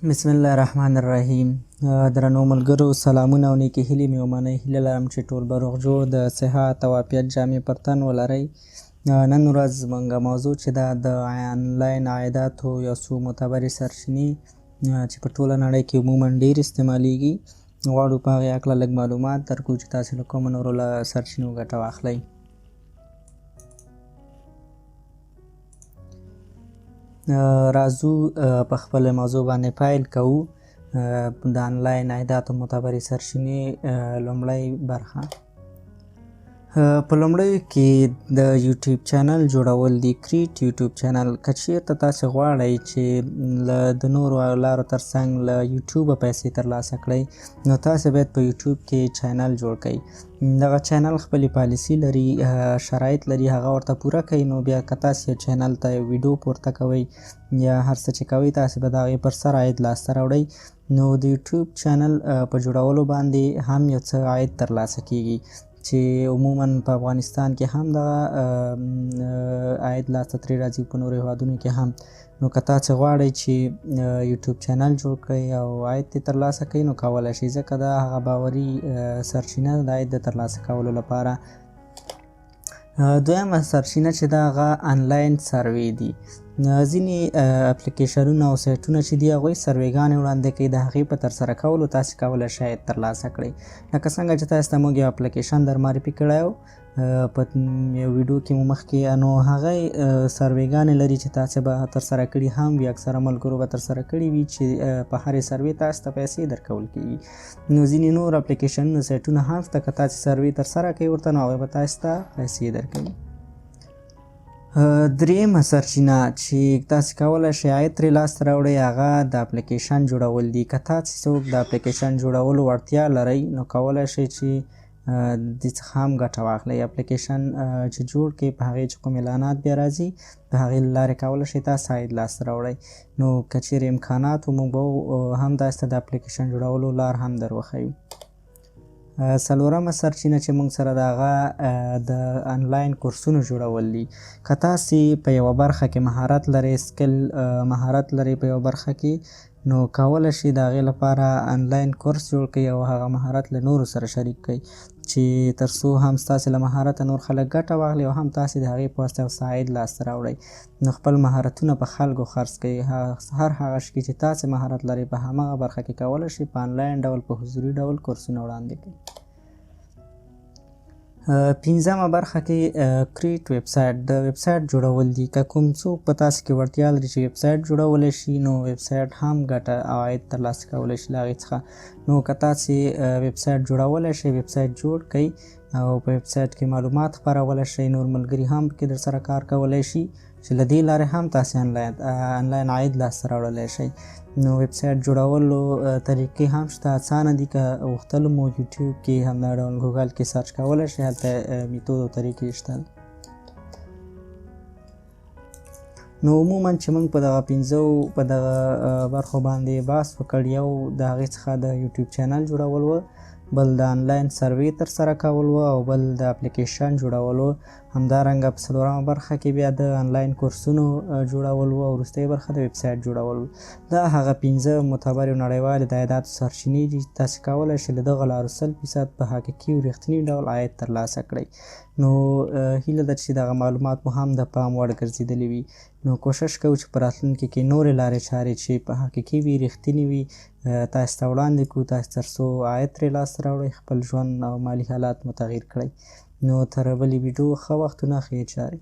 بسم الله الرحمن الرحیم. درنو ملګرو سلامونه او نیکې هیلې مې ومنئ. هیله لرم چې ټول به روغ جوړ د صحت او عافیت جامې پر تن ولرئ. نن ورځ زموږ موضوع چې ده د آنلاین عایداتو یو څو معتبرې سرچینې چې په ټوله نړۍ کې عموما ډېر استعمالیږي غواړو په هغې هکله لږ معلومات درکړو چې تاسې له کومو نورو له سرچینو ګټه واخلئ. راځو په خپله موضوع باندې پیل کوو. د آنلاین عایداتو معتبرې سرچینې لومړۍ برخه. په لومړیو کې د یوټیوب چینل جوړول دي. کریټ یوټیوب چینل که چېرته تاسې غواړئ چې د نورو لارو ترڅنګ له یوټیوبه پیسې ترلاسه کړئ نو تاسې باید په یوټیوب کې چینل جوړ کړئ. دغه چینل خپلې پالیسي لري، شرایط لري، هغه ورته پوره کوئ. نو بیا که تاسې یو چینل ته یو ویډیو پورته کوئ یا هر څه چې کوئ تاسې به د هغې پر سر عاید لاسته راوړئ. نو د یوټیوب چینل په جوړولو باندې هم یو څه عاید ترلاسه کیږي چې عموما په افغانستان کې هم دغه عاید لاسته ترې راځي، په نورو هېوادونو کې هم. نو که تاسې غواړئ چې یوټیوب چینل جوړ کړئ او عاید ترې ترلاسه کړئ نو کولی شئ، ځکه دا هغه باوري سرچینه ده د عاید د ترلاسه کولو لپاره. دویمه سرچینه چې ده هغه آنلاین سروې دي. ځینې اپلیکیشنونه او سایټونه چې دي هغوی سروېګانې وړاندې کوي. د هغې په ترسره کولو تاسې کولی شئ عاید ترلاسه کړئ. لکه څنګه چې تاسو ته موږ یو اپلیکیشن در معرفي کړی و په یو ویډیو کې مو مخکې، نو هغه سروېګانې لري چې تاسې به ترسره کړي هم وي، اکثره ملګرو به ترسره کړي وي چې په هرې سروې تاسو ته پیسې درکول کېږي. نو ځینې نور اپلیکیشنونه سایټونه هم شته، که تاسې سروې ترسره کوئ ورته نو هغوی به تاسو ته پیسې درکوي. درېیمه سرچینه چې تاسې کولی شئ عاید ترې لاسته راوړئ هغه د اپلیکیشن جوړول دي. که تاسې څوک د اپلیکیشن جوړولو وړتیا لرئ نو کولی شئ چې دې څخه هم ګټه واخلئ. اپلیکیشن چې جوړ کړئ په هغې چې کوم اعلانات بیا راځي د هغې له لارې کولی شئ تاسې عاید لاسته راوړئ. نو که چیرې امکانات و موږ به هم تاسې ته د اپلیکیشن جوړولو لار هم در وښیو. څلورمه سرچینه چې موږ سره د هغه د آنلاین کورسونو جوړول دي. که تاسې په یوه برخه کې مهارت لرئ، سکل مهارت لرئ په یوه برخه کې، نو کولی شئ د هغې لپاره آنلاین کورس جوړ کړئ او هغه مهارت له نورو سره شریک کړئ چې تر څو هم ستاسې له مهارته نور خلک ګټه واخلي او هم تاسې د هغې په واسطه یو څه عاید لاسته راوړئ. نو خپل مهارتونه په خلکو خرڅ کړئ. هر هغه شي چې تاسې مهارت لرئ په همغه برخه کې کولی شئ په آنلاین ډول په حضوري ډول کورسونه وړاندې کړئ. پنځمه برخه کې کریټ ویبسایټ. د ویبسایټ جوړول دي. که کوم څوک په تاسې کې وړتیا لري چې ویبسایټ جوړولی شي نو ویبسایټ هم ګټه او عاید ترلاسه کولی شي له هغې څخه. نو که تاسې ویبسایټ جوړولی شئ ویبسایټ جوړ کړئ او په ویبسایټ کې معلومات خپرولی شئ، نور ملګري هم پکې در سره کار کولی شي چې له دې لارې هم تاسې آنلاین عاید لاسته راوړلی شئ. نو ویبسایټ جوړولو طریقې هم شته، اسانه دي. که غوښتل مو یوټیوب کې همدا ډول ګوګل کې سرچ کولی شئ، هلته میتود او طریقې شته. نو عموما چې موږ په دغه پنځو په دغه برخو باندې بحث وکړ، یو د هغې څخه د یوټیوب چینل جوړول و، بل د آنلاین سروې ترسره کول و او بل د اپلیکیشن جوړول و. همدارنګه په څلورمه برخه کې بیا د آنلاین کورسونو جوړول و او وروستۍ برخه د ویبسایټ جوړول و. دا هغه پنځه معتبرې او نړیوالې د عایداتو سرچینې دي چې تاسې کولی شئ له دغه لارو 100% په حقیقي او رښتیني ډول عاید ترلاسه کړئ. نو هیله ده چې دغه معلومات مو هم د پام وړ ګرځېدلي وي. نو کوشش کوو چې په راتلونکي کې نورې لارې چارې چې په حقیقي وي، رښتینې وي، تاسې ته وړاندې کړو، تاسې تر څو عاید ترې لاسته راوړئ، خپل ژوند او مالي حالات مو تغییر کړئ. نو تر بلې ویډیو ښه وختونه، ښې چارې.